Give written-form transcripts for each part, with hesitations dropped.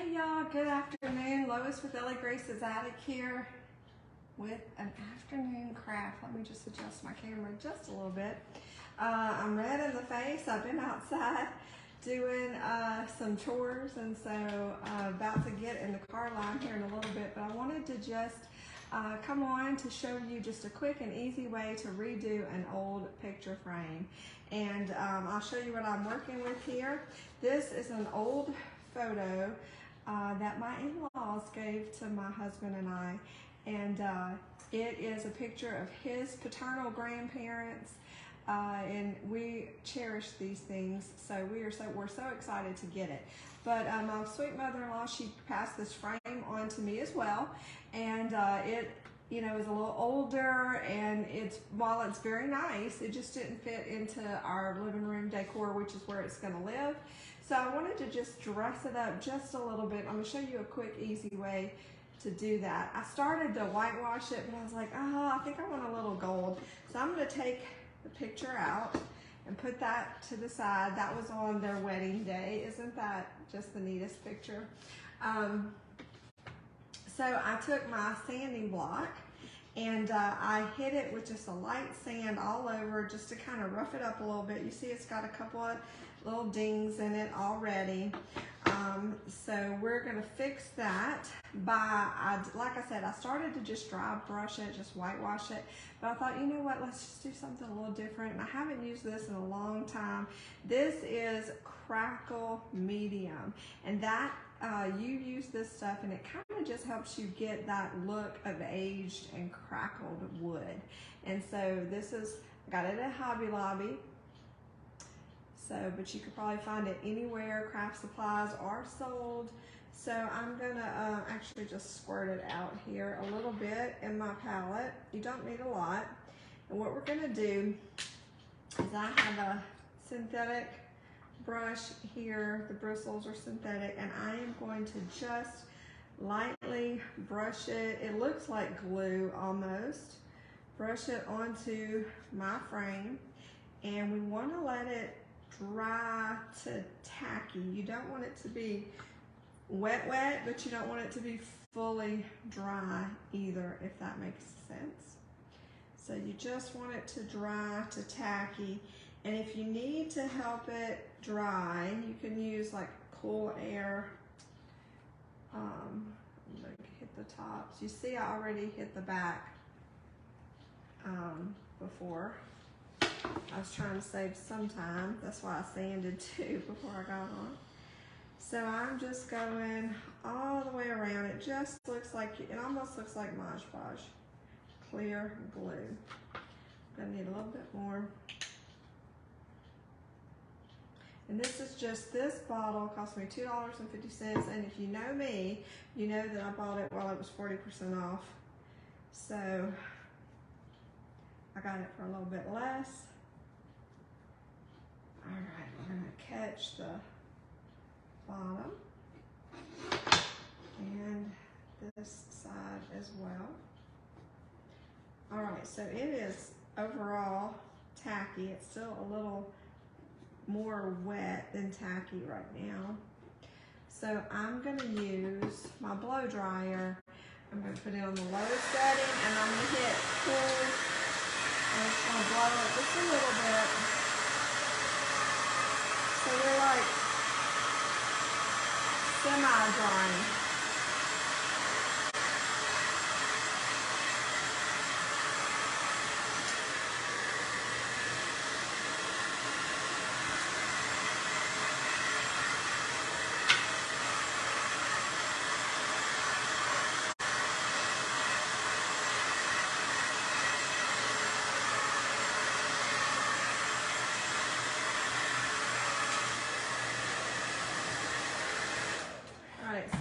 Hey y'all, good afternoon. Lois with Ellie Grace is Attic here with an afternoon craft. Let me just adjust my camera just a little bit. I'm red in the face. I've been outside doing some chores, and so about to get in the car line here in a little bit, but I wanted to just come on to show you just a quick and easy way to redo an old picture frame. And I'll show you what I'm working with here. This is an old photo that my in-laws gave to my husband and I, and it is a picture of his paternal grandparents, and we cherish these things, so we're so excited to get it. But my sweet mother-in-law, she passed this frame on to me as well, and it is a little older, and while it's very nice, it just didn't fit into our living room decor, which is where it's going to live. So I wanted to just dress it up just a little bit. I'm going to show you a quick, easy way to do that. I started to whitewash it, but I was like, oh, I think I want a little gold. So I'm going to take the picture out and put that to the side. That was on their wedding day. Isn't that just the neatest picture? So I took my sanding block and I hit it with just a light sand all over, just to kind of rough it up a little bit. You see it's got a couple of little dings in it already. So we're gonna fix that by, like I said, I started to just dry brush it, just whitewash it, but I thought, you know what, let's just do something a little different. And I haven't used this in a long time. This is Crackle Medium, and that you use this stuff and it kind of just helps you get that look of aged and crackled wood. And so this is, I got it at Hobby Lobby. So, but you could probably find it anywhere craft supplies are sold. So I'm gonna actually just squirt it out here a little bit in my palette. You don't need a lot. And what we're gonna do is I have a synthetic brush here. The bristles are synthetic, and I am going to just lightly brush it. It looks like glue almost. Brush it onto my frame, and we want to let it dry to tacky. You don't want it to be wet, but you don't want it to be fully dry either, if that makes sense. So you just want it to dry to tacky. And if you need to help it dry, you can use like cool air. I'm gonna hit the tops. You see I already hit the back before. I was trying to save some time. That's why I sanded too before I got on. So I'm just going all the way around. It just looks like, it almost looks like Mod Podge. Clear glue. Gonna need a little bit more. And this is just, this bottle cost me $2.50. And if you know me, you know that I bought it while it was 40% off. So I got it for a little bit less. All right, we're gonna catch the bottom and this side as well. All right, so it is overall tacky. It's still a little more wet than tacky right now. So I'm gonna use my blow dryer. I'm gonna put it on the low setting, and I'm gonna hit full. I'm just gonna blow it just a little bit. So we're like semi-drying.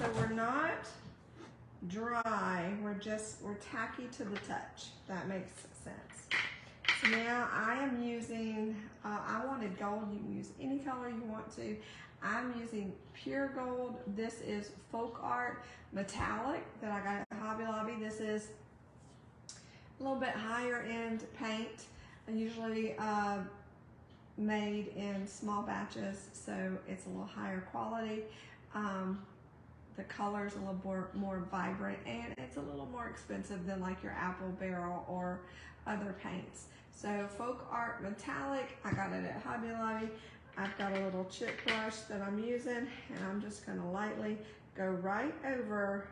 So we're not dry, we're tacky to the touch. That makes sense. So now I am using, I wanted gold. You can use any color you want to. I'm using pure gold. This is Folk Art Metallic that I got at Hobby Lobby. This is a little bit higher end paint. I usually made in small batches, so it's a little higher quality. the color's a little more vibrant, and it's a little more expensive than like your apple barrel or other paints. So Folk Art Metallic, I got it at Hobby Lobby. I've got a little chip brush that I'm using, and I'm just gonna lightly go right over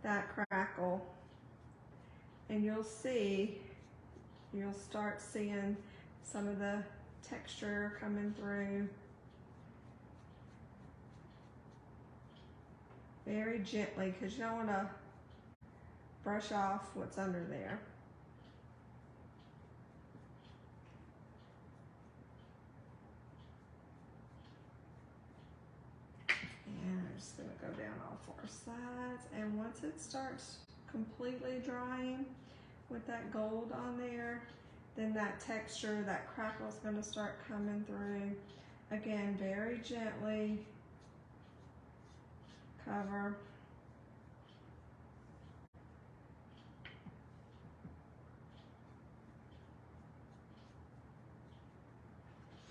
that crackle, and you'll start seeing some of the texture coming through. Very gently, because you don't want to brush off what's under there. And I'm just going to go down all four sides, and once it starts completely drying with that gold on there, then that texture, that crackle is going to start coming through. Again, very gently cover.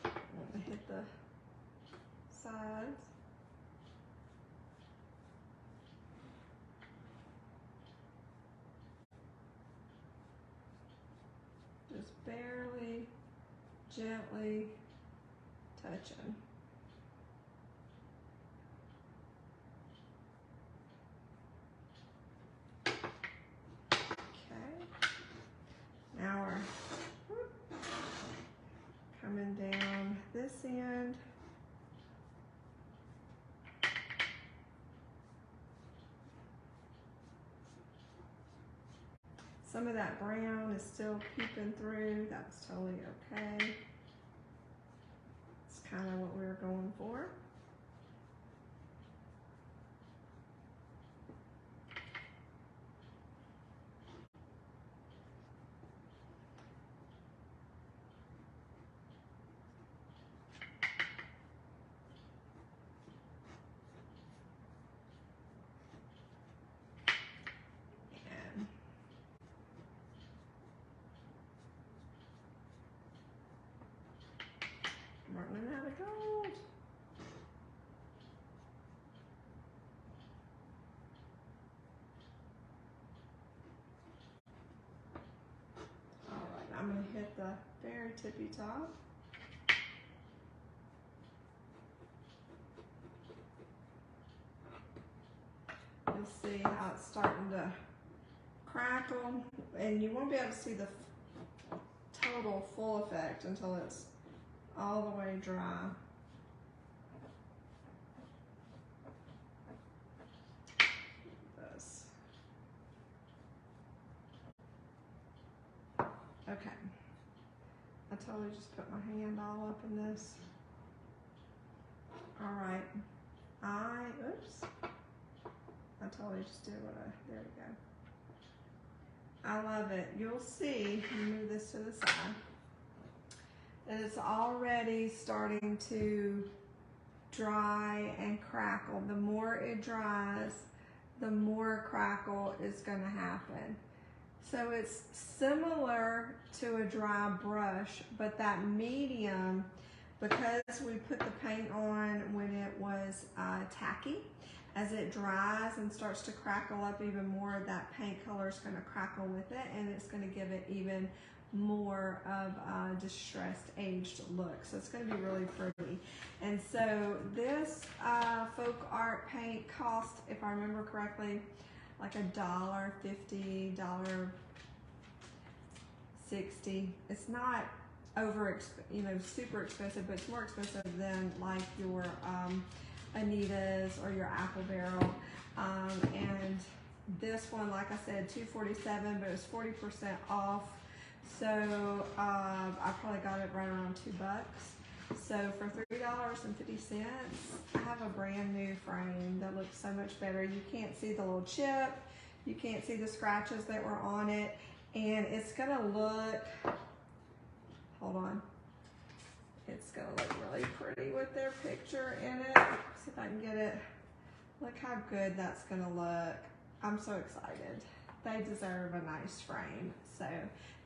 I'm going to hit the sides. Just barely, gently touching. Now we're coming down this end. Some of that brown is still peeping through. That's totally okay. It's kind of what we were going for. Running out of gold. All right, I'm going to hit the very tippy top. You'll see how it's starting to crackle, and you won't be able to see the total full effect until it's all the way dry. This. Okay. I totally just put my hand all up in this. All right. Oops. I totally just did there we go. I love it. You'll see, move this to the side, that it's already starting to dry and crackle. The more it dries, the more crackle is going to happen. So it's similar to a dry brush, but that medium, because we put the paint on when it was tacky, as it dries and starts to crackle up even more, that paint color is going to crackle with it, and it's going to give it even more of a distressed, aged look. So it's going to be really pretty. And so this Folk Art paint cost, if I remember correctly, like $1.50, $1.60. It's not super expensive, but it's more expensive than like your Anita's or your Apple Barrel. And this one, like I said, $2.47, but it was 40% off. So I probably got it right around $2. So for $3.50, I have a brand new frame that looks so much better. You can't see the little chip, you can't see the scratches that were on it, and it's gonna look, hold on, it's gonna look really pretty with their picture in it. See if I can get it. Look how good that's gonna look. I'm so excited. They deserve a nice frame. So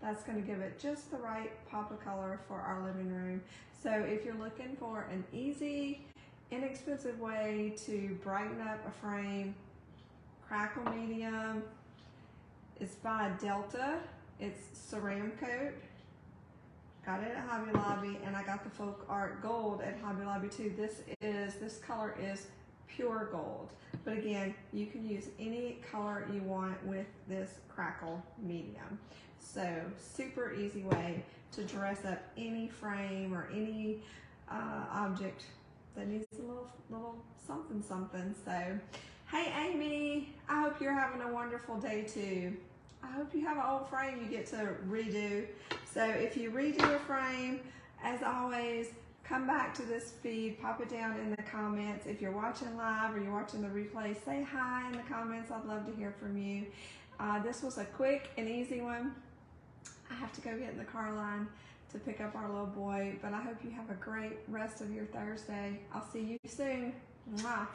that's gonna give it just the right pop of color for our living room. So if you're looking for an easy inexpensive way to brighten up a frame. Crackle medium. It's by Delta. It's Ceram Coat. Got it at Hobby Lobby, and I got the Folk Art Gold at Hobby Lobby too. This color is pure gold. But again, you can use any color you want with this Crackle medium. So super easy way to dress up any frame or any object that needs a little something something. So, hey Amy, I hope you're having a wonderful day too. I hope you have an old frame you get to redo. So if you redo a frame, as always, come back to this feed, pop it down in the comments. If you're watching live or you're watching the replay, say hi in the comments. I'd love to hear from you. This was a quick and easy one. I have to go get in the car line to pick up our little boy, but I hope you have a great rest of your Thursday. I'll see you soon. Mwah.